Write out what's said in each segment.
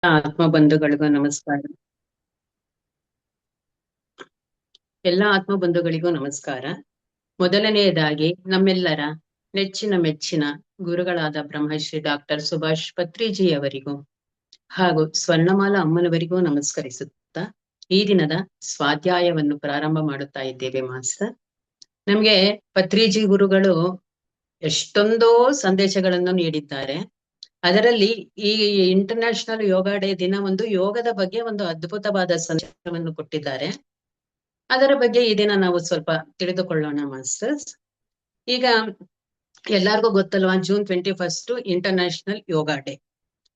ಆತ್ಮ ಬಂಧುಗಳಿಗೂ ನಮಸ್ಕಾರ. ಎಲ್ಲ ಆತ್ಮ ಬಂಧುಗಳಿಗೂ ನಮಸ್ಕಾರ. ಮೊದಲನೆಯದಾಗಿ ನಮ್ಮೆಲ್ಲರ ನೆಚ್ಚಿನ ಮೆಚ್ಚಿನ ಗುರುಗಳಾದ ಬ್ರಹ್ಮಶ್ರೀ ಡಾಕ್ಟರ್ ಸುಭಾಷ್ ಪತ್ರಿಜಿಯವರಿಗೂ ಹಾಗೂ ಸ್ವರ್ಣಮಾಲಾ ಅಮ್ಮನವರಿಗೂ ನಮಸ್ಕರಿಸುತ್ತಾ ಈ ದಿನದ ಸ್ವಾಧ್ಯಾಯವನ್ನು ಪ್ರಾರಂಭ ಮಾಡುತ್ತಾ ಇದ್ದೇವೆ ಮಾಸ್ಟರ್. ನಮ್ಗೆ ಪತ್ರಿಜಿ ಗುರುಗಳು ಎಷ್ಟೊಂದೋ ಸಂದೇಶಗಳನ್ನು ನೀಡಿದ್ದಾರೆ. ಅದರಲ್ಲಿ ಈ ಇಂಟರ್ನ್ಯಾಷನಲ್ ಯೋಗ ಡೇ ದಿನ ಒಂದು ಯೋಗದ ಬಗ್ಗೆ ಒಂದು ಅದ್ಭುತವಾದ ಸಂದೇಶವನ್ನು ಕೊಟ್ಟಿದ್ದಾರೆ. ಅದರ ಬಗ್ಗೆ ಈ ದಿನ ನಾವು ಸ್ವಲ್ಪ ತಿಳಿದುಕೊಳ್ಳೋಣ ಮಾಸ್ಟರ್ಸ್. ಈಗ ಎಲ್ಲಾರ್ಗೂ ಗೊತ್ತಲ್ವಾ, June 21 ಇಂಟರ್ನ್ಯಾಷನಲ್ ಯೋಗ ಡೇ,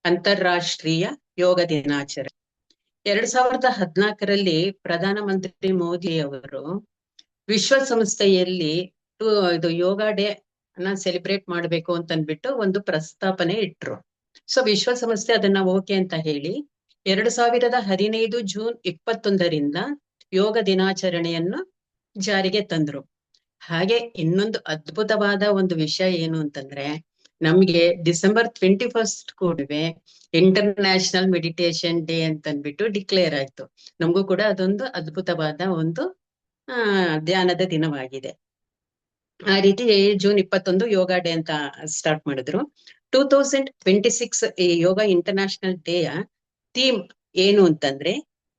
ಅಂತಾರಾಷ್ಟ್ರೀಯ ಯೋಗ ದಿನಾಚರಣೆ. 2014ರಲ್ಲಿ ಪ್ರಧಾನಮಂತ್ರಿ ಮೋದಿ ಅವರು ವಿಶ್ವಸಂಸ್ಥೆಯಲ್ಲಿ ಇದು ಯೋಗ ಡೇ ಅನ್ನ ಸೆಲೆಬ್ರೇಟ್ ಮಾಡ್ಬೇಕು ಅಂತ ಅಂದ್ಬಿಟ್ಟು ಒಂದು ಪ್ರಸ್ತಾಪನೆ ಇಟ್ರು. ಸೊ ವಿಶ್ವಸಂಸ್ಥೆ ಅದನ್ನ ಓಕೆ ಅಂತ ಹೇಳಿ 2015 June 21ರಿಂದ ಯೋಗ ದಿನಾಚರಣೆಯನ್ನು ಜಾರಿಗೆ ತಂದ್ರು. ಹಾಗೆ ಇನ್ನೊಂದು ಅದ್ಭುತವಾದ ಒಂದು ವಿಷಯ ಏನು ಅಂತಂದ್ರೆ, ನಮ್ಗೆ December 21 ಕೂಡವೆ ಇಂಟರ್ನ್ಯಾಷನಲ್ ಮೆಡಿಟೇಷನ್ ಡೇ ಅಂತ ಅಂದ್ಬಿಟ್ಟು ಡಿಕ್ಲೇರ್ ಆಯ್ತು. ನಮಗೂ ಕೂಡ ಅದೊಂದು ಅದ್ಭುತವಾದ ಒಂದು ಧ್ಯಾನದ ದಿನವಾಗಿದೆ. ಆ ರೀತಿ June 21 ಯೋಗ ಡೇ ಅಂತ ಸ್ಟಾರ್ಟ್ ಮಾಡಿದ್ರು. 2026 ಈ ಯೋಗ ಇಂಟರ್ನ್ಯಾಷನಲ್ ಡೇಯ ಥೀಮ್ ಏನು ಅಂತಂದ್ರೆ,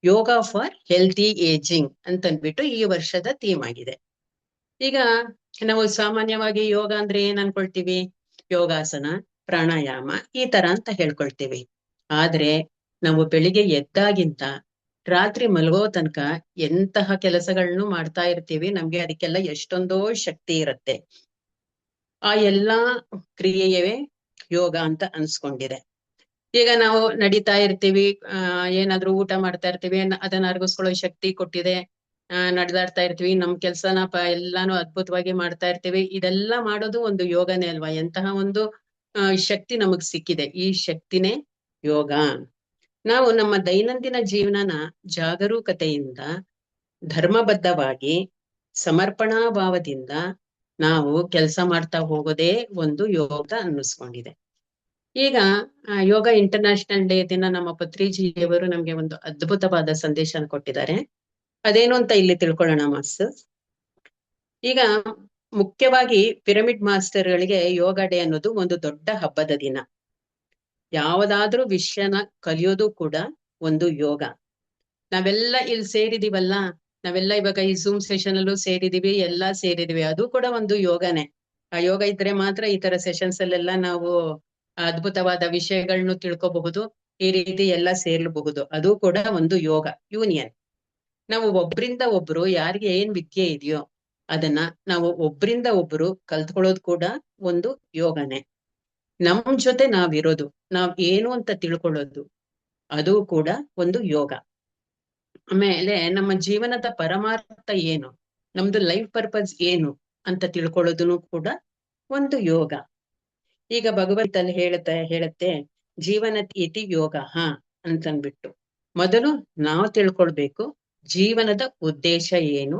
ಯೋಗ ಫಾರ್ ಹೆಲ್ತಿ ಏಜಿಂಗ್ ಅಂತ ಅಂದ್ಬಿಟ್ಟು ಈ ವರ್ಷದ ಥೀಮ್ ಆಗಿದೆ. ಈಗ ನಾವು ಸಾಮಾನ್ಯವಾಗಿ ಯೋಗ ಅಂದ್ರೆ ಏನ್ ಅನ್ಕೊಳ್ತೀವಿ? ಯೋಗಾಸನ, ಪ್ರಾಣಾಯಾಮ ಈ ತರ ಅಂತ ಹೇಳ್ಕೊಳ್ತೀವಿ. ಆದ್ರೆ ನಾವು ಬೆಳಿಗ್ಗೆ ಎದ್ದಾಗಿಂತ ರಾತ್ರಿ ಮಲಗೋ ತನಕ ಎಂತಹ ಕೆಲಸಗಳನ್ನು ಮಾಡ್ತಾ ಇರ್ತೀವಿ. ನಮ್ಗೆ ಅದಕ್ಕೆಲ್ಲ ಎಷ್ಟೊಂದೋ ಶಕ್ತಿ ಇರುತ್ತೆ. ಆ ಎಲ್ಲಾ ಕ್ರಿಯೆಯವೇ ಯೋಗ ಅಂತ ಅನ್ಸ್ಕೊಂಡಿದೆ. ಈಗ ನಾವು ನಡೀತಾ ಇರ್ತೀವಿ, ಏನಾದ್ರೂ ಊಟ ಮಾಡ್ತಾ ಇರ್ತೀವಿ, ಅದನ್ನ ಅರಗಿಸ್ಕೊಳ್ಳೋ ಶಕ್ತಿ ಕೊಟ್ಟಿದೆ. ನಡೆದಾಡ್ತಾ ಇರ್ತೀವಿ, ನಮ್ ಕೆಲ್ಸನ ಎಲ್ಲಾನು ಅದ್ಭುತವಾಗಿ ಮಾಡ್ತಾ ಇರ್ತೀವಿ. ಇದೆಲ್ಲ ಮಾಡೋದು ಒಂದು ಯೋಗನೇ ಅಲ್ವಾ? ಎಂತಹ ಒಂದು ಶಕ್ತಿ ನಮಗ್ ಸಿಕ್ಕಿದೆ. ಈ ಶಕ್ತಿನೇ ಯೋಗ. ನಾವು ನಮ್ಮ ದೈನಂದಿನ ಜೀವನನ ಜಾಗರೂಕತೆಯಿಂದ, ಧರ್ಮಬದ್ಧವಾಗಿ, ಸಮರ್ಪಣಾ ಭಾವದಿಂದ ನಾವು ಕೆಲಸ ಮಾಡ್ತಾ ಹೋಗೋದೇ ಒಂದು ಯೋಗ ಅನ್ನಿಸ್ಕೊಂಡಿದೆ. ಈಗ ಯೋಗ ಇಂಟರ್ನ್ಯಾಷನಲ್ ಡೇ ದಿನ ನಮ್ಮ ಪತ್ರಿಜಿಯವರು ನಮ್ಗೆ ಒಂದು ಅದ್ಭುತವಾದ ಸಂದೇಶ ಕೊಟ್ಟಿದ್ದಾರೆ. ಅದೇನು ಅಂತ ಇಲ್ಲಿ ತಿಳ್ಕೊಳ್ಳೋಣ ಮಾಸ್ಟರ್. ಈಗ ಮುಖ್ಯವಾಗಿ ಪಿರಮಿಡ್ ಮಾಸ್ಟರ್ಗಳಿಗೆ ಯೋಗ ಡೇ ಅನ್ನೋದು ಒಂದು ದೊಡ್ಡ ಹಬ್ಬದ ದಿನ. ಯಾವುದಾದ್ರೂ ವಿಷಯನ ಕಲಿಯೋದು ಕೂಡ ಒಂದು ಯೋಗ. ನಾವೆಲ್ಲ ಇಲ್ಲಿ ಸೇರಿದೀವಲ್ಲ, ನಾವೆಲ್ಲ ಇವಾಗ ಈ Zoom ಸೆಷನ್ ಅಲ್ಲೂ ಸೇರಿದೀವಿ, ಎಲ್ಲಾ ಸೇರಿದೀವಿ, ಅದು ಕೂಡ ಒಂದು ಯೋಗನೇ. ಆ ಯೋಗ ಇದ್ರೆ ಮಾತ್ರ ಈ ತರ ಸೆಷನ್ಸ್ ಅಲ್ಲೆಲ್ಲ ನಾವು ಅದ್ಭುತವಾದ ವಿಷಯಗಳನ್ನು ತಿಳ್ಕೋಬಹುದು. ಈ ರೀತಿ ಎಲ್ಲ ಸೇರ್ಲಬಹುದು. ಅದು ಕೂಡ ಒಂದು ಯೋಗ ಯೂನಿಯನ್. ನಾವು ಒಬ್ರಿಂದ ಒಬ್ರು ಯಾರಿಗೆ ಏನ್ ವಿದ್ಯೆ ಇದೆಯೋ ಅದನ್ನ ನಾವು ಒಬ್ರಿಂದ ಒಬ್ರು ಕಲ್ತ್ಕೊಳ್ಳೋದು ಕೂಡ ಒಂದು ಯೋಗನೇ. ನಮ್ ಜೊತೆ ನಾವಿರೋದು, ನಾವ್ ಏನು ಅಂತ ತಿಳ್ಕೊಳ್ಳೋದು, ಅದು ಕೂಡ ಒಂದು ಯೋಗ. ಆಮೇಲೆ ನಮ್ಮ ಜೀವನದ ಪರಮಾರ್ಥ ಏನು, ನಮ್ದು ಲೈಫ್ ಪರ್ಪಸ್ ಏನು ಅಂತ ತಿಳ್ಕೊಳ್ಳೋದನ್ನು ಕೂಡ ಒಂದು ಯೋಗ. ಈಗ ಭಗವದ್ಗೀತೆಯಲ್ಲಿ ಹೇಳುತ್ತೆ ಜೀವನ ಇತಿ ಯೋಗ ಅಂತನ್ಬಿಟ್ಟು. ಮೊದಲು ನಾವು ತಿಳ್ಕೊಳ್ಬೇಕು ಜೀವನದ ಉದ್ದೇಶ ಏನು,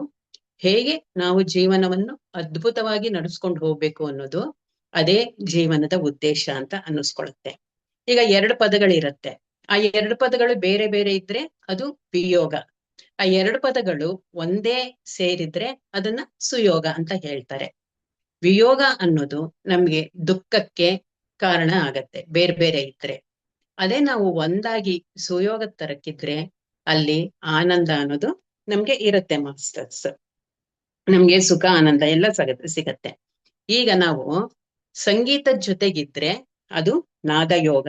ಹೇಗೆ ನಾವು ಜೀವನವನ್ನು ಅದ್ಭುತವಾಗಿ ನಡೆಸ್ಕೊಂಡು ಹೋಗ್ಬೇಕು ಅನ್ನೋದು, ಅದೇ ಜೀವನದ ಉದ್ದೇಶ ಅಂತ ಅನ್ನಿಸ್ಕೊಳುತ್ತೆ. ಈಗ 2 ಪದಗಳಿರತ್ತೆ. ಆ 2 ಪದಗಳು ಬೇರೆ ಬೇರೆ ಇದ್ರೆ ಅದು ವಿಯೋಗ. ಆ 2 ಪದಗಳು ಒಂದೇ ಸೇರಿದ್ರೆ ಅದನ್ನ ಸುಯೋಗ ಅಂತ ಹೇಳ್ತಾರೆ. ವಿಯೋಗ ಅನ್ನೋದು ನಮ್ಗೆ ದುಃಖಕ್ಕೆ ಕಾರಣ ಆಗತ್ತೆ ಬೇರೆ ಬೇರೆ ಇದ್ರೆ. ಅದೇ ನಾವು ಒಂದಾಗಿ ಸುಯೋಗ ತರಕ್ಕಿದ್ರೆ ಅಲ್ಲಿ ಆನಂದ ಅನ್ನೋದು ನಮ್ಗೆ ಇರುತ್ತೆ ಮಾಸ್ಟರ್ಸ್. ನಮ್ಗೆ ಸುಖ ಆನಂದ ಎಲ್ಲ ಸಿಗತ್ತೆ. ಈಗ ನಾವು ಸಂಗೀತದ ಜೊತೆಗಿದ್ರೆ ಅದು ನಾದಯೋಗ.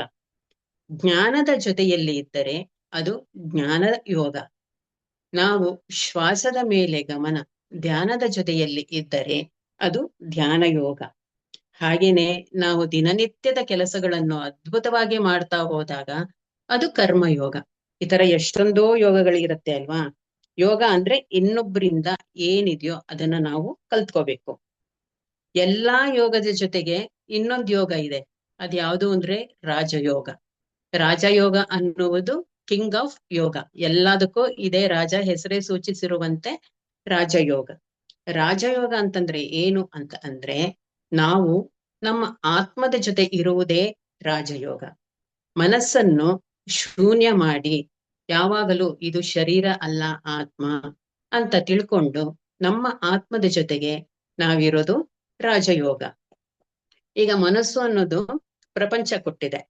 ಜ್ಞಾನದ ಜೊತೆಯಲ್ಲಿ ಇದ್ದರೆ ಅದು ಜ್ಞಾನ ಯೋಗ. ನಾವು ಶ್ವಾಸದ ಮೇಲೆ ಗಮನ, ಧ್ಯಾನದ ಜೊತೆಯಲ್ಲಿ ಇದ್ದರೆ ಅದು ಧ್ಯಾನ ಯೋಗ. ಹಾಗೇನೆ ನಾವು ದಿನನಿತ್ಯದ ಕೆಲಸಗಳನ್ನು ಅದ್ಭುತವಾಗಿ ಮಾಡ್ತಾ ಹೋದಾಗ ಅದು ಕರ್ಮಯೋಗ. ಈ ತರ ಎಷ್ಟೊಂದೋ ಯೋಗಗಳಿರುತ್ತೆ ಅಲ್ವಾ? ಯೋಗ ಅಂದ್ರೆ ಇನ್ನೊಬ್ಬರಿಂದ ಏನಿದೆಯೋ ಅದನ್ನ ನಾವು ಕಲ್ತ್ಕೋಬೇಕು. ಎಲ್ಲಾ ಯೋಗದ ಜೊತೆಗೆ ಇನ್ನೊಂದು ಯೋಗ ಇದೆ. ಅದ್ಯಾವುದು ಅಂದ್ರೆ ರಾಜಯೋಗ. ರಾಜಯೋಗ ಅನ್ನುವುದು ಕಿಂಗ್ ಆಫ್ ಯೋಗ. ಎಲ್ಲದಕ್ಕೂ ಇದೇ ರಾಜ ಹೆಸರೇ ಸೂಚಿಸಿರುವಂತೆ ರಾಜಯೋಗ. ರಾಜಯೋಗ ಅಂತಂದ್ರೆ ಏನು ಅಂತ ಅಂದ್ರೆ, ನಾವು ನಮ್ಮ ಆತ್ಮದ ಜೊತೆ ಇರುವುದೇ ರಾಜಯೋಗ. ಮನಸ್ಸನ್ನು ಶೂನ್ಯ ಮಾಡಿ ಯಾವಾಗಲೂ ಇದು ಶರೀರ ಅಲ್ಲ ಆತ್ಮ ಅಂತ ತಿಳ್ಕೊಂಡು ನಮ್ಮ ಆತ್ಮದ ಜೊತೆಗೆ ನಾವಿರೋದು ರಾಜಯೋಗ. ಈಗ ಮನಸ್ಸು ಅನ್ನೋದು ಪ್ರಪಂಚ ಕೊಟ್ಟಿದೆ,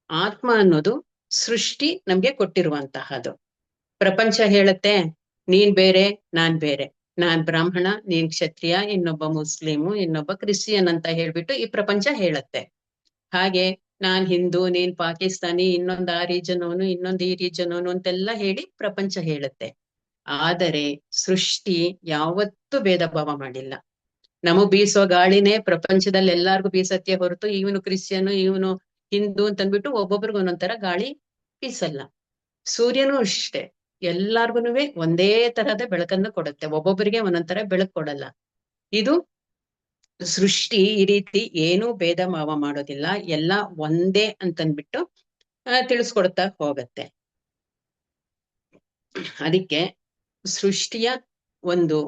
ಆತ್ಮ ಅನ್ನೋದು ಸೃಷ್ಟಿ ನಮ್ಗೆ ಕೊಟ್ಟಿರುವಂತಹದ್ದು. ಪ್ರಪಂಚ ಹೇಳುತ್ತೆ ನೀನ್ ಬೇರೆ ನಾನ್ ಬೇರೆ, ನಾನ್ ಬ್ರಾಹ್ಮಣ ನೀನ್ ಕ್ಷತ್ರಿಯ, ಇನ್ನೊಬ್ಬ ಮುಸ್ಲಿಮು ಇನ್ನೊಬ್ಬ ಕ್ರಿಶ್ಚಿಯನ್ ಅಂತ ಹೇಳ್ಬಿಟ್ಟು ಈ ಪ್ರಪಂಚ ಹೇಳುತ್ತೆ. ಹಾಗೆ ನಾನ್ ಹಿಂದೂ ನೀನ್ ಪಾಕಿಸ್ತಾನಿ, ಇನ್ನೊಂದ್ ಆ ರೀಜನ್ ಅವನು ಇನ್ನೊಂದ್ ಈ ರೀಜನ್ ಅವನು ಅಂತೆಲ್ಲ ಹೇಳಿ ಪ್ರಪಂಚ ಹೇಳುತ್ತೆ. ಆದರೆ ಸೃಷ್ಟಿ ಯಾವತ್ತೂ ಭೇದ ಭಾವ ಮಾಡಿಲ್ಲ. ನಮಗ್ ಬೀಸೋ ಗಾಳಿನೇ ಪ್ರಪಂಚದಲ್ಲಿ ಎಲ್ಲಾರ್ಗು ಬೀಸತ್ತೆ ಹೊರತು ಇವನು ಕ್ರಿಶ್ಚಿಯನ್ ಇವನು ಹಿಂದೂ ಅಂತಂದ್ಬಿಟ್ಟು ಒಬ್ಬೊಬ್ರಿಗೆ ಒಂದೊಂಥರ ಗಾಳಿ ಬೀಸಲ್ಲ. ಸೂರ್ಯನೂ ಅಷ್ಟೇ ಎಲ್ಲಾರ್ಗುನುವೆ ಒಂದೇ ತರಹದ ಬೆಳಕನ್ನು ಕೊಡುತ್ತೆ, ಒಬ್ಬೊಬ್ಬರಿಗೆ ಒಂದೊಂಥರ ಬೆಳಕು ಕೊಡಲ್ಲ. ಇದು ಸೃಷ್ಟಿ ಈ ರೀತಿ ಏನೂ ಭೇದ ಭಾವ ಮಾಡೋದಿಲ್ಲ, ಎಲ್ಲ ಒಂದೇ ಅಂತಂದ್ಬಿಟ್ಟು ತಿಳಿಸ್ಕೊಡ್ತಾ ಹೋಗತ್ತೆ. ಅದಕ್ಕೆ ಸೃಷ್ಟಿಯ ಒಂದು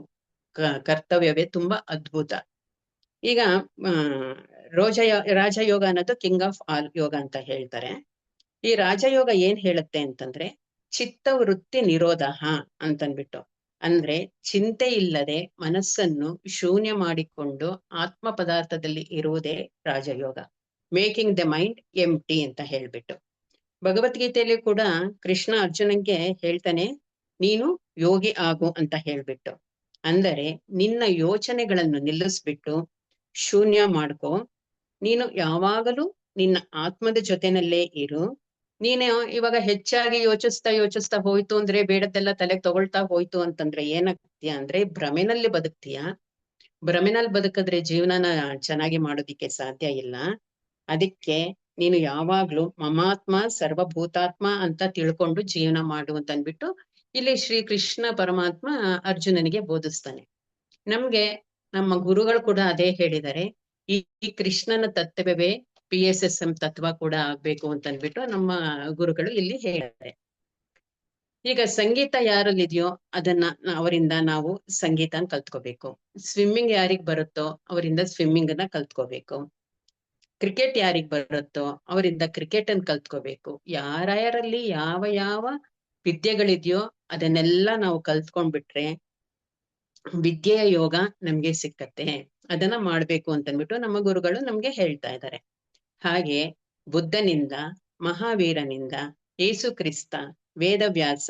ಕರ್ತವ್ಯವೇ ತುಂಬಾ ಅದ್ಭುತ. ಈಗ ರಾಜಯೋಗ ಅನ್ನೋದು ಕಿಂಗ್ ಆಫ್ ಆಲ್ ಯೋಗ ಅಂತ ಹೇಳ್ತಾರೆ. ಈ ರಾಜಯೋಗ ಏನ್ ಹೇಳುತ್ತೆ ಅಂತಂದ್ರೆ ಚಿತ್ತವೃತ್ತಿ ನಿರೋಧ ಅಂತನ್ಬಿಟ್ಟು, ಅಂದ್ರೆ ಚಿಂತೆ ಇಲ್ಲದೆ ಮನಸ್ಸನ್ನು ಶೂನ್ಯ ಮಾಡಿಕೊಂಡು ಆತ್ಮ ಪದಾರ್ಥದಲ್ಲಿ ಇರುವುದೇ ರಾಜಯೋಗ. ಮೇಕಿಂಗ್ ದ ಮೈಂಡ್ ಎಂಟಿ ಅಂತ ಹೇಳ್ಬಿಟ್ಟು ಭಗವದ್ಗೀತೆಯಲ್ಲಿ ಕೂಡ ಕೃಷ್ಣ ಅರ್ಜುನನ್ಗೆ ಹೇಳ್ತಾನೆ, ನೀನು ಯೋಗಿ ಆಗು ಅಂತ ಹೇಳ್ಬಿಟ್ಟು. ಅಂದರೆ ನಿನ್ನ ಯೋಚನೆಗಳನ್ನು ನಿಲ್ಲಿಸ್ಬಿಟ್ಟು ಶೂನ್ಯ ಮಾಡ್ಕೋ, ನೀನು ಯಾವಾಗಲೂ ನಿನ್ನ ಆತ್ಮದ ಜೊತೆನಲ್ಲೇ ಇರು. ನೀನು ಇವಾಗ ಹೆಚ್ಚಾಗಿ ಯೋಚಿಸ್ತಾ ಹೋಯ್ತು ಅಂದ್ರೆ, ಬೇಡದ್ದೆಲ್ಲ ತಲೆಗೆ ತಗೊಳ್ತಾ ಹೋಯ್ತು ಅಂತಂದ್ರೆ ಏನಾಗ್ತೀಯ ಅಂದ್ರೆ ಭ್ರಮೆನಲ್ಲಿ ಬದುಕ್ತೀಯ. ಭ್ರಮೆನಲ್ಲಿ ಬದುಕಿದ್ರೆ ಜೀವನನ ಚೆನ್ನಾಗಿ ಮಾಡೋದಿಕ್ಕೆ ಸಾಧ್ಯ ಇಲ್ಲ. ಅದಕ್ಕೆ ನೀನು ಯಾವಾಗ್ಲೂ ಮಮಾತ್ಮ ಸರ್ವಭೂತಾತ್ಮ ಅಂತ ತಿಳ್ಕೊಂಡು ಜೀವನ ಮಾಡು ಅಂತ ಅಂದ್ಬಿಟ್ಟು ಇಲ್ಲಿ ಶ್ರೀ ಕೃಷ್ಣ ಪರಮಾತ್ಮ ಅರ್ಜುನನಿಗೆ ಬೋಧಿಸ್ತಾನೆ. ನಮ್ಗೆ ನಮ್ಮ ಗುರುಗಳು ಕೂಡ ಅದೇ ಹೇಳಿದ್ದಾರೆ. ಈ ಕೃಷ್ಣನ ತತ್ವವೇ PSSM ತತ್ವ ಕೂಡ ಆಗ್ಬೇಕು ಅಂತ ಅಂದ್ಬಿಟ್ಟು ನಮ್ಮ ಗುರುಗಳು ಇಲ್ಲಿ ಹೇಳ್ತಾರೆ. ಈಗ ಸಂಗೀತ ಯಾರಲ್ಲಿದೆಯೋ ಅದನ್ನ ಅವರಿಂದ ನಾವು ಸಂಗೀತ ಕಲ್ತ್ಕೋಬೇಕು. ಸ್ವಿಮ್ಮಿಂಗ್ ಯಾರಿಗ್ ಬರುತ್ತೋ ಅವರಿಂದ ಸ್ವಿಮ್ಮಿಂಗ್ ಅನ್ನ ಕಲ್ತ್ಕೋಬೇಕು. ಕ್ರಿಕೆಟ್ ಯಾರಿಗ್ ಬರುತ್ತೋ ಅವರಿಂದ ಕ್ರಿಕೆಟ್ ಅನ್ನು ಕಲ್ತ್ಕೋಬೇಕು. ಯಾರ್ಯಾರಲ್ಲಿ ಯಾವ ಯಾವ ವಿದ್ಯೆಗಳಿದೆಯೋ ಅದನ್ನೆಲ್ಲ ನಾವು ಕಲ್ತ್ಕೊಂಡ್ಬಿಟ್ರೆ ವಿದ್ಯೆಯ ಯೋಗ ನಮ್ಗೆ ಸಿಕ್ಕತ್ತೆ. ಅದನ್ನ ಮಾಡ್ಬೇಕು ಅಂತಂದ್ಬಿಟ್ಟು ನಮ್ಮ ಗುರುಗಳು ನಮ್ಗೆ ಹೇಳ್ತಾ ಇದ್ದಾರೆ. ಹಾಗೆ ಬುದ್ಧನಿಂದ, ಮಹಾವೀರನಿಂದ, ಯೇಸು ಕ್ರಿಸ್ತ, ವೇದವ್ಯಾಸ,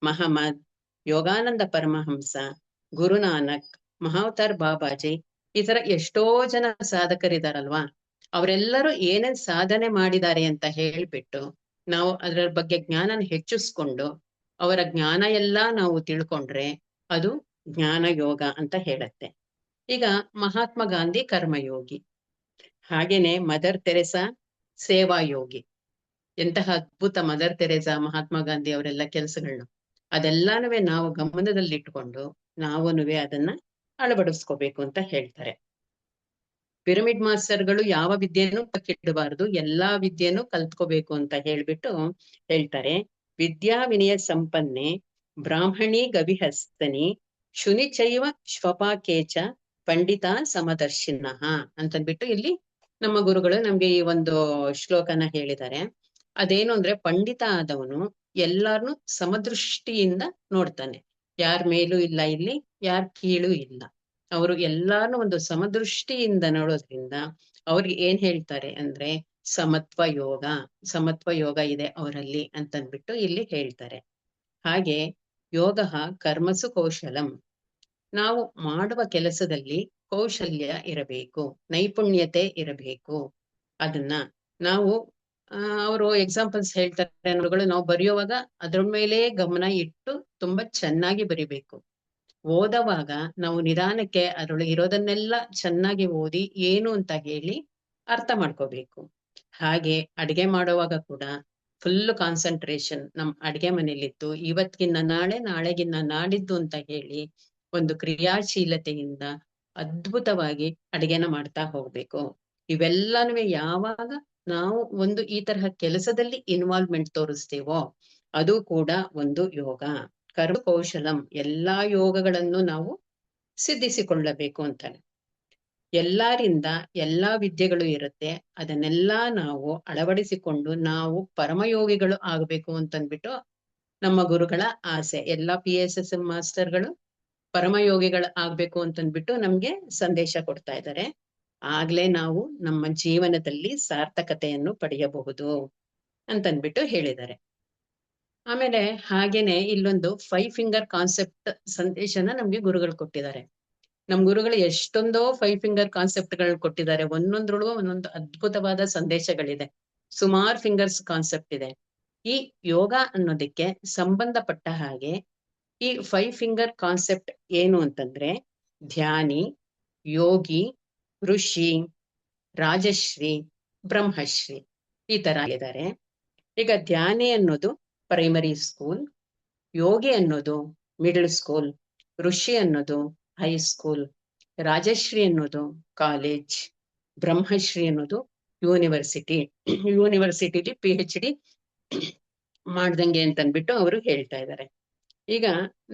ಮಹಮ್ಮದ್, ಯೋಗಾನಂದ ಪರಮಹಂಸ, ಗುರುನಾನಕ್, ಮಹಾವತಾರ್ ಬಾಬಾಜಿ, ಈ ತರ ಎಷ್ಟೋ ಜನ ಸಾಧಕರಿದಾರಲ್ವಾ, ಅವರೆಲ್ಲರೂ ಏನೇನ್ ಸಾಧನೆ ಮಾಡಿದ್ದಾರೆ ಅಂತ ಹೇಳ್ಬಿಟ್ಟು ನಾವು ಅದರ ಬಗ್ಗೆ ಜ್ಞಾನನ ಹೆಚ್ಚಿಸ್ಕೊಂಡು ಅವರ ಜ್ಞಾನ ಎಲ್ಲ ನಾವು ತಿಳ್ಕೊಂಡ್ರೆ ಅದು ಜ್ಞಾನ ಯೋಗ ಅಂತ ಹೇಳತ್ತೆ. ಈಗ ಮಹಾತ್ಮ ಗಾಂಧಿ ಕರ್ಮಯೋಗಿ, ಹಾಗೇನೆ ಮದರ್ ತೆರೆಸಾ ಸೇವಾ ಯೋಗಿ. ಎಂತಹ ಅದ್ಭುತ ಮದರ್ ತೆರೆಸಾ, ಮಹಾತ್ಮ ಗಾಂಧಿ ಅವರೆಲ್ಲ ಕೆಲಸಗಳನ್ನ ಅದೆಲ್ಲಾನು ನಾವು ಗಮನದಲ್ಲಿಟ್ಕೊಂಡು ನಾವುನುವೆ ಅದನ್ನ ಅಳವಡಿಸ್ಕೋಬೇಕು ಅಂತ ಹೇಳ್ತಾರೆ. ಪಿರಮಿಡ್ ಮಾಸ್ಟರ್ಗಳು ಯಾವ ವಿದ್ಯೆನೂ ಪಕ್ಕಿಡಬಾರದು, ಎಲ್ಲಾ ವಿದ್ಯೆನೂ ಕಲ್ತ್ಕೋಬೇಕು ಅಂತ ಹೇಳ್ಬಿಟ್ಟು ಹೇಳ್ತಾರೆ. ವಿದ್ಯಾ ವಿನಯ ಸಂಪನ್ನೆ ಬ್ರಾಹ್ಮಣಿ ಗವಿಹಸ್ತನಿ ಶುನಿಚೈವ ಶ್ವಪಾಕೇಚ ಪಂಡಿತ ಸಮದರ್ಶಿನಃ ಅಂತಂದ್ಬಿಟ್ಟು ಇಲ್ಲಿ ನಮ್ಮ ಗುರುಗಳು ನಮ್ಗೆ ಈ ಒಂದು ಶ್ಲೋಕನ ಹೇಳಿದ್ದಾರೆ. ಅದೇನು ಅಂದ್ರೆ ಪಂಡಿತ ಆದವನು ಎಲ್ಲಾರ್ನು ಸಮದೃಷ್ಟಿಯಿಂದ ನೋಡ್ತಾನೆ, ಯಾರ ಮೇಲೂ ಇಲ್ಲ ಇಲ್ಲಿ, ಯಾರ ಕೀಳು ಇಲ್ಲ. ಅವರು ಎಲ್ಲಾರ್ನು ಒಂದು ಸಮದೃಷ್ಟಿಯಿಂದ ನೋಡೋದ್ರಿಂದ ಅವ್ರಿಗೆ ಏನ್ ಹೇಳ್ತಾರೆ ಅಂದ್ರೆ ಸಮತ್ವ ಯೋಗ, ಸಮತ್ವ ಯೋಗ ಇದೆ ಅವರಲ್ಲಿ ಅಂತಂದ್ಬಿಟ್ಟು ಇಲ್ಲಿ ಹೇಳ್ತಾರೆ. ಹಾಗೆ ಯೋಗ ಕರ್ಮಸು ಕೌಶಲಂ, ನಾವು ಮಾಡುವ ಕೆಲಸದಲ್ಲಿ ಕೌಶಲ್ಯ ಇರಬೇಕು, ನೈಪುಣ್ಯತೆ ಇರಬೇಕು. ಅದನ್ನ ನಾವು ಅವರು ಎಕ್ಸಾಂಪಲ್ಸ್ ಹೇಳ್ತಾರೆ ನೋಡುಗಳು, ನಾವು ಬರೆಯುವಾಗ ಅದ್ರ ಮೇಲೆ ಗಮನ ಇಟ್ಟು ತುಂಬಾ ಚೆನ್ನಾಗಿ ಬರಿಬೇಕು. ಓದವಾಗ ನಾವು ನಿಧಾನಕ್ಕೆ ಅದ್ರೊಳಗೆ ಇರೋದನ್ನೆಲ್ಲ ಚೆನ್ನಾಗಿ ಓದಿ ಏನು ಅಂತ ಹೇಳಿ ಅರ್ಥ ಮಾಡ್ಕೋಬೇಕು. ಹಾಗೆ ಅಡಿಗೆ ಮಾಡುವಾಗ ಕೂಡ ಫುಲ್ ಕಾನ್ಸಂಟ್ರೇಷನ್ ನಮ್ ಅಡಿಗೆ ಮನೇಲಿದ್ದು ಇವತ್ತಿಗಿನ್ನ ನಾಳೆ, ನಾಳೆಗಿನ್ನ ನಾಡಿದ್ದು ಅಂತ ಹೇಳಿ ಒಂದು ಕ್ರಿಯಾಶೀಲತೆಯಿಂದ ಅದ್ಭುತವಾಗಿ ಅಡಿಗೆನ ಮಾಡ್ತಾ ಹೋಗ್ಬೇಕು. ಇವೆಲ್ಲನೂ ಯಾವಾಗ ನಾವು ಒಂದು ಈ ತರಹ ಕೆಲಸದಲ್ಲಿ ಇನ್ವಾಲ್ವ್ಮೆಂಟ್ ತೋರಿಸ್ತೇವೋ ಅದು ಕೂಡ ಒಂದು ಯೋಗ. ಕರ್ಮ ಕೌಶಲಂ, ಎಲ್ಲಾ ಯೋಗಗಳನ್ನು ನಾವು ಸಿದ್ಧಿಸಿಕೊಳ್ಳಬೇಕು ಅಂತಾನೆ. ಎಲ್ಲರಿಂದ ಎಲ್ಲಾ ವಿದ್ಯೆಗಳು ಇರುತ್ತೆ. ಅದನ್ನೆಲ್ಲಾ ನಾವು ಅಳವಡಿಸಿಕೊಂಡು ನಾವು ಪರಮಯೋಗಿಗಳು ಆಗ್ಬೇಕು ಅಂತಂದ್ಬಿಟ್ಟು ನಮ್ಮ ಗುರುಗಳ ಆಸೆ. ಎಲ್ಲಾ PSSM ಮಾಸ್ಟರ್ಗಳು ಪರಮಯೋಗಿಗಳು ಆಗ್ಬೇಕು ಅಂತಂದ್ಬಿಟ್ಟು ನಮ್ಗೆ ಸಂದೇಶ ಕೊಡ್ತಾ ಇದ್ದಾರೆ. ಆಗ್ಲೇ ನಾವು ನಮ್ಮ ಜೀವನದಲ್ಲಿ ಸಾರ್ಥಕತೆಯನ್ನು ಪಡೆಯಬಹುದು ಅಂತಂದ್ಬಿಟ್ಟು ಹೇಳಿದ್ದಾರೆ. ಆಮೇಲೆ ಹಾಗೇನೆ ಇಲ್ಲೊಂದು 5 ಫಿಂಗರ್ ಕಾನ್ಸೆಪ್ಟ್ ಸಂದೇಶನ ನಮ್ಗೆ ಗುರುಗಳು ಕೊಟ್ಟಿದ್ದಾರೆ. ನಮ್ ಗುರುಗಳು ಎಷ್ಟೊಂದೋ 5 ಫಿಂಗರ್ ಕಾನ್ಸೆಪ್ಟ್ ಗಳು ಕೊಟ್ಟಿದ್ದಾರೆ. ಒಂದೊಂದ್ರೊಳಗೂ ಒಂದೊಂದು ಅದ್ಭುತವಾದ ಸಂದೇಶಗಳಿದೆ. ಸುಮಾರು ಫಿಂಗರ್ಸ್ ಕಾನ್ಸೆಪ್ಟ್ ಇದೆ. ಈ ಯೋಗ ಅನ್ನೋದಕ್ಕೆ ಸಂಬಂಧಪಟ್ಟ ಹಾಗೆ ಈ 5 ಫಿಂಗರ್ ಕಾನ್ಸೆಪ್ಟ್ ಏನು ಅಂತಂದ್ರೆ ಧ್ಯಾನಿ, ಯೋಗಿ, ಋಷಿ, ರಾಜಶ್ರೀ, ಬ್ರಹ್ಮಶ್ರೀ ಈ ತರ ಇದ್ದಾರೆ. ಈಗ ಧ್ಯಾನಿ ಅನ್ನೋದು ಪ್ರೈಮರಿ ಸ್ಕೂಲ್, ಯೋಗಿ ಅನ್ನೋದು ಮಿಡಲ್ ಸ್ಕೂಲ್, ಋಷಿ ಅನ್ನೋದು ಹೈಸ್ಕೂಲ್, ರಾಜಶ್ರೀ ಅನ್ನೋದು ಕಾಲೇಜ್, ಬ್ರಹ್ಮಶ್ರೀ ಅನ್ನೋದು ಯೂನಿವರ್ಸಿಟಿ. ಯೂನಿವರ್ಸಿಟಿಲಿ PhD ಮಾಡ್ದಂಗೆ ಅಂತನ್ಬಿಟ್ಟು ಅವರು ಹೇಳ್ತಾ ಇದ್ದಾರೆ. ಈಗ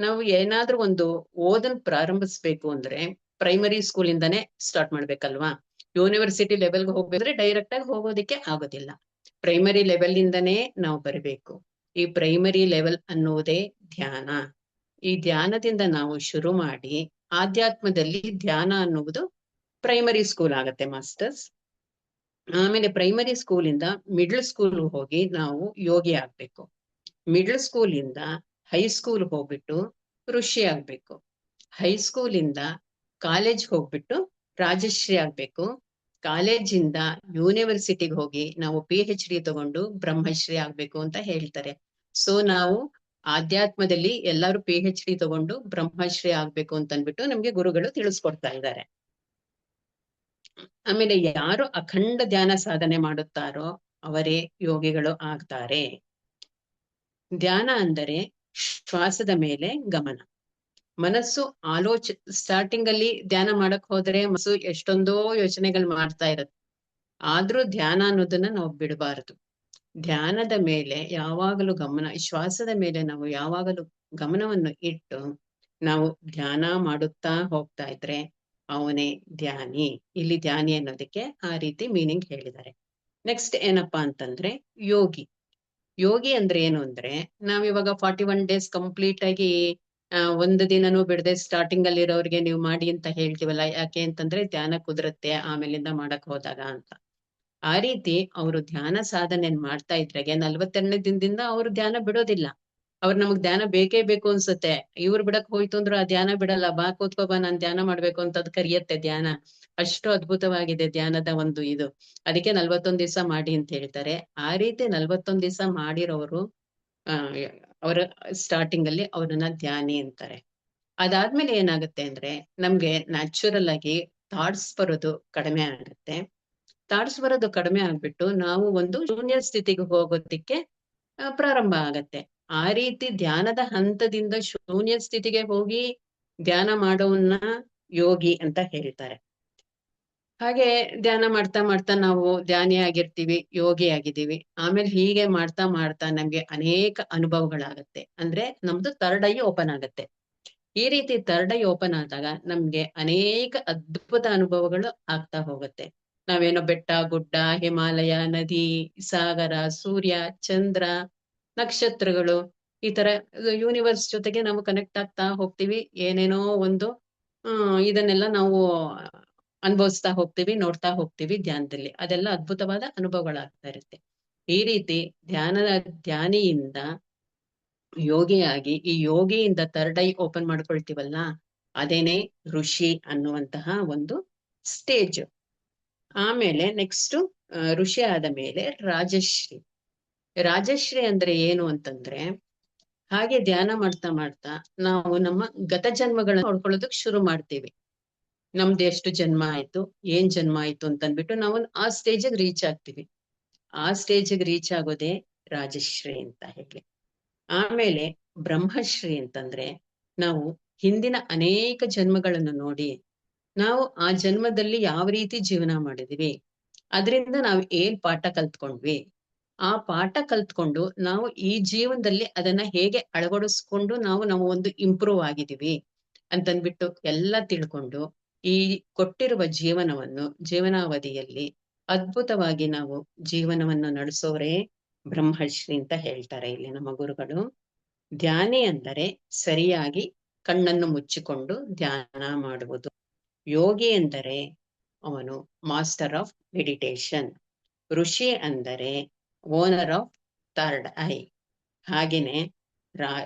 ನಾವು ಏನಾದ್ರೂ ಒಂದು ಓದನ್ ಪ್ರಾರಂಭಿಸ್ಬೇಕು ಅಂದ್ರೆ ಪ್ರೈಮರಿ ಸ್ಕೂಲ್ ಇಂದಾನೇ ಸ್ಟಾರ್ಟ್ ಮಾಡ್ಬೇಕಲ್ವಾ. ಯೂನಿವರ್ಸಿಟಿ ಲೆವೆಲ್ಗೆ ಹೋಗ್ಬೇಕಂದ್ರೆ ಡೈರೆಕ್ಟ್ ಆಗಿ ಹೋಗೋದಿಕ್ಕೆ ಆಗೋದಿಲ್ಲ. ಪ್ರೈಮರಿ ಲೆವೆಲ್ ಇಂದಾನೇ ನಾವು ಬರಬೇಕು. ಈ ಪ್ರೈಮರಿ ಲೆವೆಲ್ ಅನ್ನೋದೇ ಧ್ಯಾನ. ಈ ಧ್ಯಾನದಿಂದ ನಾವು ಶುರು ಮಾಡಿ ಆಧ್ಯಾತ್ಮದಲ್ಲಿ ಧ್ಯಾನ ಅನ್ನುವುದು ಪ್ರೈಮರಿ ಸ್ಕೂಲ್ ಆಗತ್ತೆ ಮಾಸ್ಟರ್ಸ್. ಆಮೇಲೆ ಪ್ರೈಮರಿ ಸ್ಕೂಲ್ ಇಂದ ಮಿಡ್ಲ್ ಸ್ಕೂಲ್ ಹೋಗಿ ನಾವು ಯೋಗಿ ಆಗ್ಬೇಕು. ಮಿಡ್ಲ್ ಸ್ಕೂಲ್ ಇಂದ ಹೈಸ್ಕೂಲ್ ಹೋಗ್ಬಿಟ್ಟು ಋಷಿ ಆಗ್ಬೇಕು. ಹೈಸ್ಕೂಲ್ ಇಂದ ಕಾಲೇಜ್ ಹೋಗ್ಬಿಟ್ಟು ರಾಜಶ್ರೀ ಆಗ್ಬೇಕು. ಕಾಲೇಜಿಂದ ಯೂನಿವರ್ಸಿಟಿಗೆ ಹೋಗಿ ನಾವು PhD ತಗೊಂಡು ಬ್ರಹ್ಮಶ್ರೀ ಆಗ್ಬೇಕು ಅಂತ ಹೇಳ್ತಾರೆ. ಸೊ ನಾವು ಆಧ್ಯಾತ್ಮದಲ್ಲಿ ಎಲ್ಲರೂ PhD ತಗೊಂಡು ಬ್ರಹ್ಮಶ್ರೀ ಆಗ್ಬೇಕು ಅಂತ ಅಂದ್ಬಿಟ್ಟು ನಮ್ಗೆ ಗುರುಗಳು ತಿಳಿಸ್ಕೊಡ್ತಾ ಇದ್ದಾರೆ. ಆಮೇಲೆ ಯಾರು ಅಖಂಡ ಧ್ಯಾನ ಸಾಧನೆ ಮಾಡುತ್ತಾರೋ ಅವರೇ ಯೋಗಿಗಳು ಆಗ್ತಾರೆ. ಧ್ಯಾನ ಅಂದರೆ ಶ್ವಾಸದ ಮೇಲೆ ಗಮನ. ಮನಸ್ಸು ಸ್ಟಾರ್ಟಿಂಗ್ ಅಲ್ಲಿ ಧ್ಯಾನ ಮಾಡಕ್ ಹೋದ್ರೆ ಮನಸ್ಸು ಎಷ್ಟೊಂದೋ ಯೋಚನೆಗಳು ಮಾಡ್ತಾ ಇರುತ್ತೆ. ಆದ್ರೂ ಧ್ಯಾನ ಅನ್ನೋದನ್ನ ನಾವು ಬಿಡಬಾರದು. ಧ್ಯಾನದ ಮೇಲೆ ಯಾವಾಗಲೂ ಗಮನ, ಶ್ವಾಸದ ಮೇಲೆ ನಾವು ಯಾವಾಗಲೂ ಗಮನವನ್ನು ಇಟ್ಟು ನಾವು ಧ್ಯಾನ ಮಾಡುತ್ತಾ ಹೋಗ್ತಾ ಇದ್ರೆ ಅವನೇ ಧ್ಯಾನಿ. ಇಲ್ಲಿ ಧ್ಯಾನಿ ಅನ್ನೋದಕ್ಕೆ ಆ ರೀತಿ ಮೀನಿಂಗ್ ಹೇಳಿದ್ದಾರೆ. ನೆಕ್ಸ್ಟ್ ಏನಪ್ಪಾ ಅಂತಂದ್ರೆ ಯೋಗಿ. ಯೋಗಿ ಅಂದ್ರೆ ಏನು ಅಂದ್ರೆ ನಾವಿವಾಗ 41 ಡೇಸ್ ಕಂಪ್ಲೀಟ್ ಆಗಿ ಒಂದು ದಿನನೂ ಬಿಡದೆ ಸ್ಟಾರ್ಟಿಂಗ್ ಅಲ್ಲಿ ಇರೋರಿಗೆ ನೀವು ಮಾಡಿ ಅಂತ ಹೇಳ್ತೀವಲ್ಲ. ಯಾಕೆ ಅಂತಂದ್ರೆ ಧ್ಯಾನ ಕುದುರುತ್ತೆ ಆಮೇಲಿಂದ ಮಾಡಕ್ ಹೋದಾಗ ಅಂತ. ಆ ರೀತಿ ಅವರು ಧ್ಯಾನ ಸಾಧನೆ ಮಾಡ್ತಾ ಇದ್ರಾಗೆ 42ನೇ ದಿನದಿಂದ ಅವರು ಧ್ಯಾನ ಬಿಡೋದಿಲ್ಲ. ಅವ್ರು ನಮಗ್ ಧ್ಯಾನ ಬೇಕೇ ಬೇಕು ಅನ್ಸುತ್ತೆ. ಇವ್ರು ಬಿಡಕ್ ಹೋಯ್ತು ಅಂದ್ರು ಆ ಧ್ಯಾನ ಬಿಡಲ್ಲ. ಬಾ ಕೂತ್ಕೋಬಾ ನಾನ್ ಧ್ಯಾನ ಮಾಡ್ಬೇಕು ಅಂತ ಅದ್ ಕರಿಯತ್ತೆ ಧ್ಯಾನ. ಅಷ್ಟು ಅದ್ಭುತವಾಗಿದೆ ಧ್ಯಾನದ ಒಂದು ಇದು. ಅದಕ್ಕೆ 41 ದಿವಸ ಮಾಡಿ ಅಂತ ಹೇಳ್ತಾರೆ. ಆ ರೀತಿ 41 ದಿವಸ ಮಾಡಿರೋರು ಅವರ ಸ್ಟಾರ್ಟಿಂಗ್ ಅಲ್ಲಿ ಅವ್ರನ್ನ ಧ್ಯಾನಿ ಅಂತಾರೆ. ಅದಾದ್ಮೇಲೆ ಏನಾಗುತ್ತೆ ಅಂದ್ರೆ ನಮ್ಗೆ ನ್ಯಾಚುರಲ್ ಆಗಿ ಥಾಟ್ಸ್ ಬರೋದು ಕಡಿಮೆ ಆಗುತ್ತೆ. ಥಾಟ್ಸ್ ಬರೋದು ಕಡಿಮೆ ಆಗ್ಬಿಟ್ಟು ನಾವು ಒಂದು ಶೂನ್ಯ ಸ್ಥಿತಿಗೆ ಹೋಗೋದಿಕ್ಕೆ ಪ್ರಾರಂಭ ಆಗತ್ತೆ. ಆ ರೀತಿ ಧ್ಯಾನದ ಹಂತದಿಂದ ಶೂನ್ಯ ಸ್ಥಿತಿಗೆ ಹೋಗಿ ಧ್ಯಾನ ಮಾಡೋವನ್ನ ಯೋಗಿ ಅಂತ ಹೇಳ್ತಾರೆ. ಹಾಗೆ ಧ್ಯಾನ ಮಾಡ್ತಾ ಮಾಡ್ತಾ ನಾವು ಧ್ಯಾನಿ ಆಗಿರ್ತೀವಿ, ಯೋಗಿ ಆಗಿದ್ದೀವಿ. ಆಮೇಲೆ ಹೀಗೆ ಮಾಡ್ತಾ ಮಾಡ್ತಾ ನಮ್ಗೆ ಅನೇಕ ಅನುಭವಗಳಾಗತ್ತೆ. ಅಂದ್ರೆ ನಮ್ದು ಥರ್ಡ್ ಐ ಓಪನ್ ಆಗತ್ತೆ. ಈ ರೀತಿ ಥರ್ಡ್ ಐ ಓಪನ್ ಆದಾಗ ನಮ್ಗೆ ಅನೇಕ ಅದ್ಭುತ ಅನುಭವಗಳು ಆಗ್ತಾ ಹೋಗುತ್ತೆ. ನಾವೇನೋ ಬೆಟ್ಟ, ಗುಡ್ಡ, ಹಿಮಾಲಯ, ನದಿ, ಸಾಗರ, ಸೂರ್ಯ, ಚಂದ್ರ, ನಕ್ಷತ್ರಗಳು ಈ ತರ ಯೂನಿವರ್ಸ್ ಜೊತೆಗೆ ನಾವು ಕನೆಕ್ಟ್ ಆಗ್ತಾ ಹೋಗ್ತೀವಿ. ಏನೇನೋ ಒಂದು ಇದನ್ನೆಲ್ಲ ನಾವು ಅನುಭವಿಸ್ತಾ ಹೋಗ್ತೀವಿ, ನೋಡ್ತಾ ಹೋಗ್ತೀವಿ ಧ್ಯಾನದಲ್ಲಿ. ಅದೆಲ್ಲ ಅದ್ಭುತವಾದ ಅನುಭವಗಳಾಗ್ತಾ ಇರುತ್ತೆ. ಈ ರೀತಿ ಧ್ಯಾನಿಯಿಂದ ಯೋಗಿಯಾಗಿ ಈ ಯೋಗಿಯಿಂದ ಥರ್ಡ್ ಐ ಓಪನ್ ಮಾಡ್ಕೊಳ್ತೀವಲ್ಲ, ಅದೇನೆ ಋಷಿ ಅನ್ನುವಂತಹ ಒಂದು ಸ್ಟೇಜ್. ಆಮೇಲೆ ನೆಕ್ಸ್ಟ್ ಋಷಿ ಆದ ಮೇಲೆ ರಾಜಶ್ರೀ. ರಾಜಶ್ರೀ ಅಂದ್ರೆ ಏನು ಅಂತಂದ್ರೆ ಹಾಗೆ ಧ್ಯಾನ ಮಾಡ್ತಾ ಮಾಡ್ತಾ ನಾವು ನಮ್ಮ ಗತ ಜನ್ಮಗಳನ್ನ ನೋಡ್ಕೊಳ್ಳೋದಕ್ ಶುರು ಮಾಡ್ತೀವಿ. ನಮ್ದು ಎಷ್ಟು ಜನ್ಮ ಆಯ್ತು, ಏನ್ ಜನ್ಮ ಆಯ್ತು ಅಂತಂದ್ಬಿಟ್ಟು ನಾವು ಆ ಸ್ಟೇಜಿಗೆ ರೀಚ್ ಆಗ್ತೀವಿ. ಆ ಸ್ಟೇಜಿಗೆ ರೀಚ್ ಆಗೋದೇ ರಾಜಶ್ರೀ ಅಂತ ಹೇಳಿ. ಆಮೇಲೆ ಬ್ರಹ್ಮಶ್ರೀ ಅಂತಂದ್ರೆ ನಾವು ಹಿಂದಿನ ಅನೇಕ ಜನ್ಮಗಳನ್ನು ನೋಡಿ ನಾವು ಆ ಜನ್ಮದಲ್ಲಿ ಯಾವ ರೀತಿ ಜೀವನ ಮಾಡಿದೀವಿ, ಅದರಿಂದ ನಾವು ಏನ್ ಪಾಠ ಕಲ್ತ್ಕೊಂಡ್ವಿ, ಆ ಪಾಠ ಕಲ್ತ್ಕೊಂಡು ನಾವು ಈ ಜೀವನದಲ್ಲಿ ಅದನ್ನ ಹೇಗೆ ಅಳವಡಿಸ್ಕೊಂಡು ನಾವು ಒಂದು ಇಂಪ್ರೂವ್ ಆಗಿದೀವಿ ಅಂತಂದ್ಬಿಟ್ಟು ಎಲ್ಲ ತಿಳ್ಕೊಂಡು ಈ ಕೊಟ್ಟಿರುವ ಜೀವನಾವಧಿಯಲ್ಲಿ ಅದ್ಭುತವಾಗಿ ನಾವು ಜೀವನವನ್ನು ನಡೆಸೋರೇ ಬ್ರಹ್ಮಶ್ರೀ ಅಂತ ಹೇಳ್ತಾರೆ ಇಲ್ಲಿ ನಮ್ಮ ಗುರುಗಳು. ಧ್ಯಾನಿ ಅಂದರೆ ಸರಿಯಾಗಿ ಕಣ್ಣನ್ನು ಮುಚ್ಚಿಕೊಂಡು ಧ್ಯಾನ ಮಾಡುವುದು. ಯೋಗಿ ಎಂದರೆ ಅವನು ಮಾಸ್ಟರ್ ಆಫ್ ಮೆಡಿಟೇಷನ್. ಋಷಿ ಅಂದರೆ ಓನರ್ ಆಫ್ ಥರ್ಡ್ ಐ. ಹಾಗೆಯೇ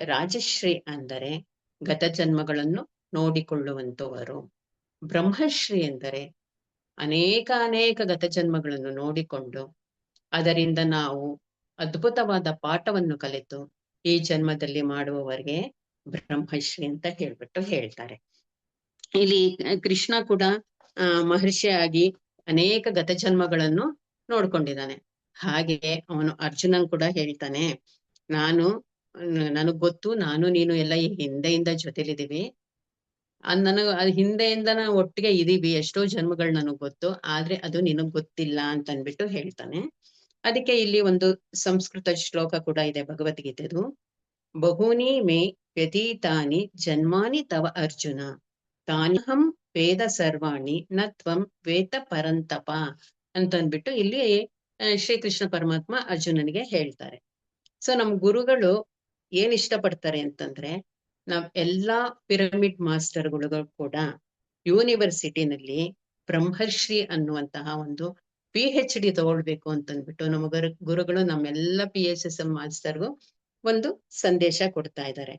ರಾಜಶ್ರೀ ಅಂದರೆ ಗತ ಜನ್ಮಗಳನ್ನು ನೋಡಿಕೊಳ್ಳುವಂತವರು. ಬ್ರಹ್ಮಶ್ರೀ ಎಂದರೆ ಅನೇಕ ಗತ ಜನ್ಮಗಳನ್ನು ನೋಡಿಕೊಂಡು ಅದರಿಂದ ನಾವು ಅದ್ಭುತವಾದ ಪಾಠವನ್ನು ಕಲಿತು ಈ ಜನ್ಮದಲ್ಲಿ ಮಾಡುವವರಿಗೆ ಬ್ರಹ್ಮಶ್ರೀ ಅಂತ ಹೇಳ್ತಾರೆ. ಇಲ್ಲಿ ಕೃಷ್ಣ ಕೂಡ ಮಹರ್ಷಿಯಾಗಿ ಅನೇಕ ಗತ ಜನ್ಮಗಳನ್ನು ನೋಡ್ಕೊಂಡಿದ್ದಾನೆ. ಹಾಗೆ ಅವನು ಅರ್ಜುನನ್ ಕೂಡ ಹೇಳ್ತಾನೆ, ನನಗ್ ಗೊತ್ತು, ನಾನು ನೀನು ಎಲ್ಲ ಈ ಹಿಂದೆಯಿಂದ ಜೊತೆಲಿದ್ದೀವಿ, ನನಗ್ ಹಿಂದೆಯಿಂದ ಒಟ್ಟಿಗೆ ಇದೀವಿ, ಎಷ್ಟೋ ಜನ್ಮಗಳು ನನಗ್ ಗೊತ್ತು, ಆದ್ರೆ ಅದು ನಿನಗ್ ಗೊತ್ತಿಲ್ಲ ಅಂತ ಅನ್ಬಿಟ್ಟು ಹೇಳ್ತಾನೆ. ಅದಕ್ಕೆ ಇಲ್ಲಿ ಒಂದು ಸಂಸ್ಕೃತ ಶ್ಲೋಕ ಕೂಡ ಇದೆ, ಭಗವದ್ಗೀತೆದು. ಬಹೂನಿ ಮೇ ವ್ಯತೀತಾನಿ ಜನ್ಮಾನಿ ತವ ಅರ್ಜುನ, ತಾನಹಂ ವೇದ ಸರ್ವಾಣಿ ನ ತ್ವಂ ವೇದ ಪರಂತಪ ಅಂತ ಅಂದ್ಬಿಟ್ಟು ಇಲ್ಲಿ ಶ್ರೀಕೃಷ್ಣ ಪರಮಾತ್ಮ ಅರ್ಜುನನಿಗೆ ಹೇಳ್ತಾರೆ. ಸೊ ನಮ್ ಗುರುಗಳು ಏನ್ ಇಷ್ಟಪಡ್ತಾರೆ ಅಂತಂದ್ರೆ, ನಾವ್ ಎಲ್ಲಾ ಪಿರಮಿಡ್ ಮಾಸ್ಟರ್ಗಳು ಕೂಡ ಯೂನಿವರ್ಸಿಟಿನಲ್ಲಿ ಬ್ರಹ್ಮಶ್ರೀ ಅನ್ನುವಂತಹ ಒಂದು PhD ತಗೊಳ್ಬೇಕು ಅಂತಂದ್ಬಿಟ್ಟು ನಮ್ಮ ಗುರುಗಳು ನಮ್ಮೆಲ್ಲ PSSM ಮಾಸ್ಟರ್ಗೂ ಒಂದು ಸಂದೇಶ ಕೊಡ್ತಾ ಇದ್ದಾರೆ.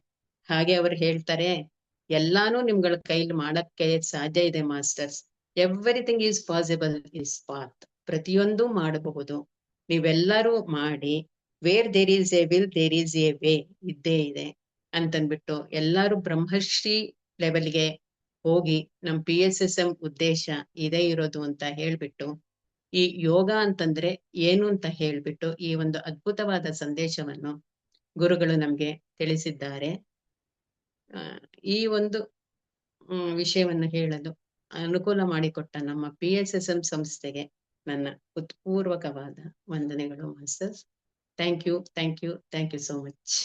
ಹಾಗೆ ಅವರು ಹೇಳ್ತಾರೆ, ಎಲ್ಲಾನು ನಿಮ್ಗಳ ಕೈಲಿ ಮಾಡಕ್ಕೆ ಸಾಧ್ಯ ಇದೆ masters. Everything is possible is path. ಪ್ರತಿಯೊಂದು ಮಾಡಬಹುದು, ನೀವೆಲ್ಲರೂ ಮಾಡಿ. Where there is a will there is a way ಇದ್ದೇ ಇದೆ ಅಂತನ್ಬಿಟ್ಟು ಎಲ್ಲಾರು ಬ್ರಹ್ಮಶ್ರೀ ಲೆವೆಲ್ಗೆ ಹೋಗಿ ನಮ್ PSSM ಉದ್ದೇಶ ಇದೇ ಇರೋದು ಅಂತ ಹೇಳ್ಬಿಟ್ಟು, ಈ ಯೋಗ ಅಂತಂದ್ರೆ ಏನು ಅಂತ ಹೇಳ್ಬಿಟ್ಟು ಈ ಒಂದು ಅದ್ಭುತವಾದ ಸಂದೇಶವನ್ನು ಗುರುಗಳು ನಮ್ಗೆ ತಿಳಿಸಿದ್ದಾರೆ. ಈ ಒಂದು ವಿಷಯವನ್ನು ಹೇಳಲು ಅನುಕೂಲ ಮಾಡಿಕೊಟ್ಟ ನಮ್ಮ PSSM ಸಂಸ್ಥೆಗೆ ನನ್ನ ಹೃತ್ಪೂರ್ವಕವಾದ ವಂದನೆಗಳು masters. Thank you so much.